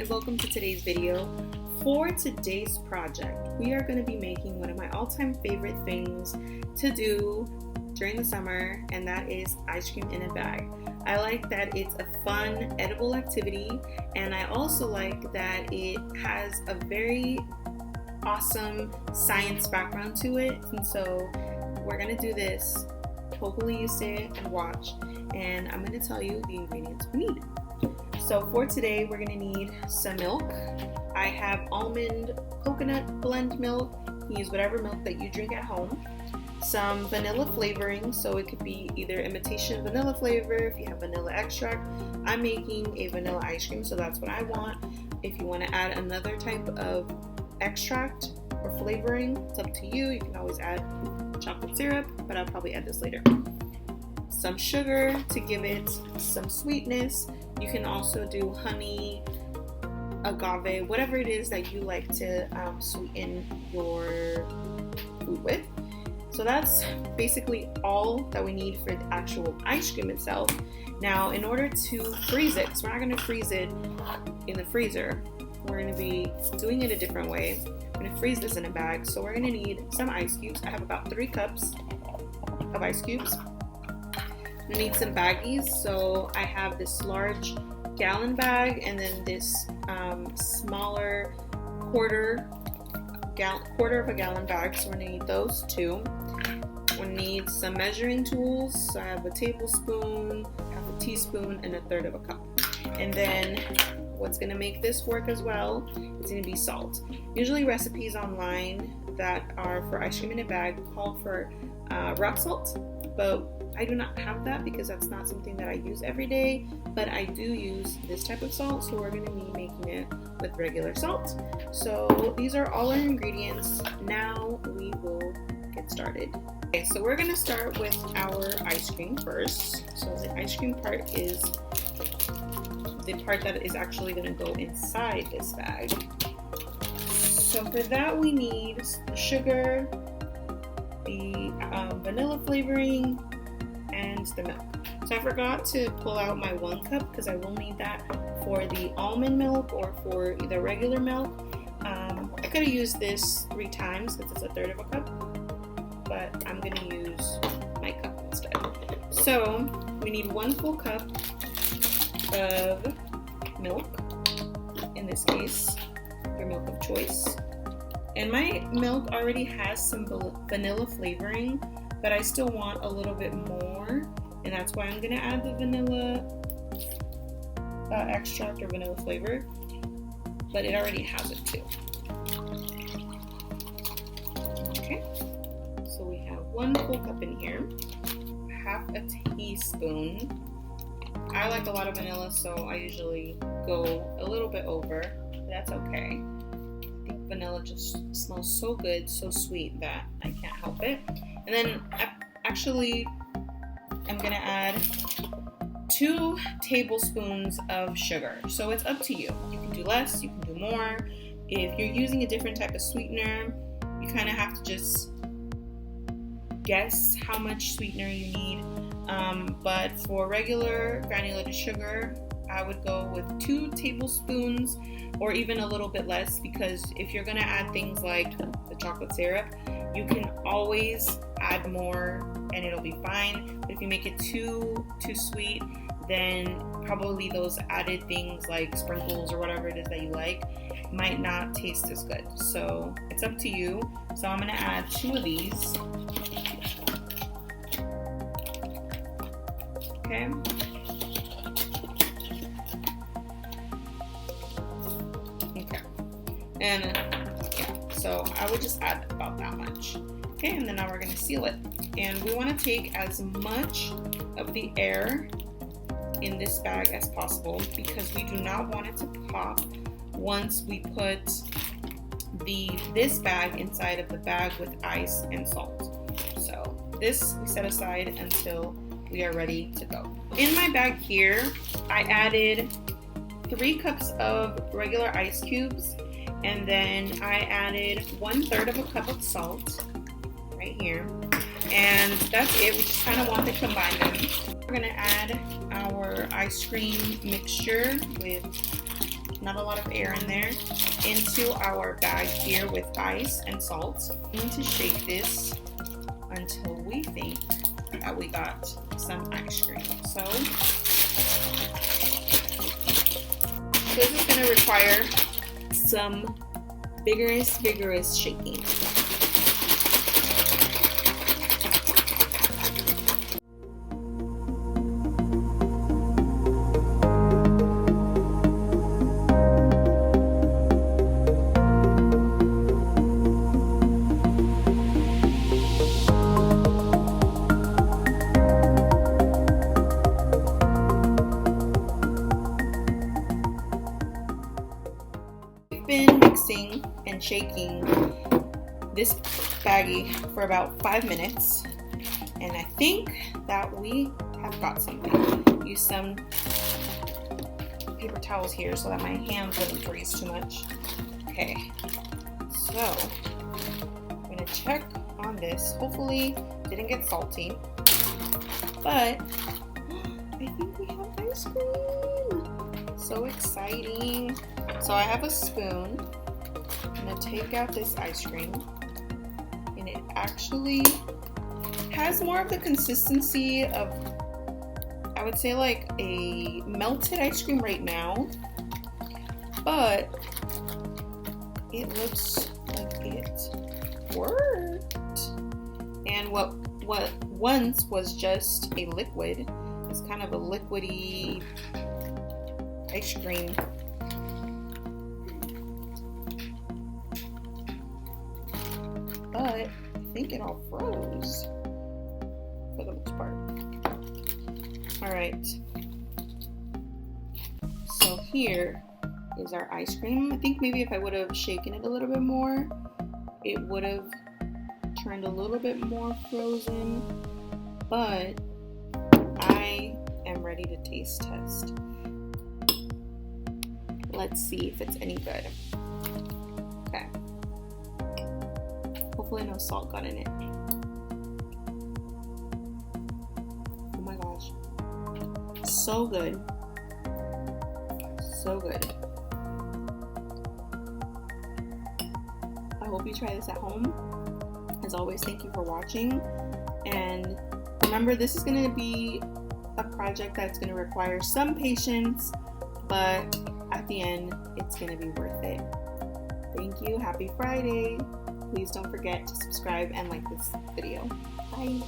and welcome to today's video. For today's project, we are going to be making one of my all-time favorite things to do during the summer, and that is ice cream in a bag. I like that it's a fun, edible activity, and I also like that it has a very awesome science background to it. And so we're going to do this. Hopefully you stay and watch, and I'm going to tell you the ingredients we need. So for today, we're going to need some milk. I have almond coconut blend milk. You can use whatever milk that you drink at home. Some vanilla flavoring, so it could be either imitation vanilla flavor if you have vanilla extract. I'm making a vanilla ice cream, so that's what I want. If you want to add another type of extract or flavoring, it's up to you. You can always add chocolate syrup, but I'll probably add this later. Some sugar to give it some sweetness. You can also do honey, agave, whatever it is that you like to sweeten your food with. So that's basically all that we need for the actual ice cream itself. Now, in order to freeze it, because we're not going to freeze it in the freezer, we're going to be doing it a different way. I'm going to freeze this in a bag. So we're going to need some ice cubes. I have about 3 cups of ice cubes. I'm going to need some baggies. So I have this large gallon bag and then this smaller quarter of a gallon bag. So we're going to need those 2. We're going to need some measuring tools. So I have a tablespoon, half a teaspoon, and 1/3 of a cup. And then what's going to make this work as well is going to be salt. Usually recipes online that are for ice cream in a bag call for rock salt, but I do not have that because that's not something that I use every day, but I do use this type of salt, so we're going to be making it with regular salt. So these are all our ingredients. Now we will get started. Okay, so we're going to start with our ice cream first. So the ice cream part is the part that is actually going to go inside this bag. So for that we need the sugar, the vanilla flavoring, and the milk. So I forgot to pull out my 1 cup because I will need that for the almond milk or for either regular milk. I could have used this 3 times because it's 1/3 of a cup, but I'm going to use my cup instead. So we need 1 full cup of milk, in this case, your milk of choice. And my milk already has some vanilla flavoring, but I still want a little bit more, and that's why I'm gonna add the vanilla extract or vanilla flavor, but it already has it too. Okay, so we have 1 full cup in here, half a teaspoon. I like a lot of vanilla, so I usually go a little bit over, but that's okay. I think vanilla just smells so good, so sweet that I can't help it. And then I'm gonna add 2 tablespoons of sugar. So it's up to you. You can do less, you can do more. If you're using a different type of sweetener, you kind of have to just guess how much sweetener you need. But for regular granulated sugar, I would go with 2 tablespoons or even a little bit less, because if you're gonna add things like the chocolate syrup, you can always add more and it'll be fine. But if you make it too sweet, then probably those added things like sprinkles or whatever it is that you like might not taste as good. So it's up to you. So I'm gonna add 2 of these. Okay. Okay. And yeah, so I would just add about that much. Okay, and then now we're going to seal it. And we want to take as much of the air in this bag as possible because we do not want it to pop once we put this bag inside of the bag with ice and salt. So this we set aside until we are ready to go. In my bag here, I added 3 cups of regular ice cubes, and then I added 1/3 of a cup of salt right here, and that's it. We just kind of want to combine them. We're gonna add our ice cream mixture with not a lot of air in there, into our bag here with ice and salt. We need to shake this until we think that we got some ice cream. So this is going to require some vigorous shaking. Been mixing and shaking this baggie for about 5 minutes, and I think that we have got something. Use some paper towels here so that my hands wouldn't freeze too much. Okay, so I'm gonna check on this. Hopefully didn't get salty, but I think we have ice cream. So exciting. So I have a spoon. I'm gonna take out this ice cream, and it actually has more of the consistency of, I would say, like a melted ice cream right now, but it looks like it worked. And what once was just a liquid is kind of a liquidy ice cream. But I think it all froze for the most part. Alright, so here is our ice cream. I think maybe if I would have shaken it a little bit more, it would have turned a little bit more frozen, but I am ready to taste test. Let's see if it's any good. Okay. Hopefully no salt got in it. Oh my gosh. So good. So good. I hope you try this at home. As always, thank you for watching. And remember, this is going to be a project that's going to require some patience, but at the end, it's going to be worth it. Thank you. Happy Friday. Please don't forget to subscribe and like this video. Bye.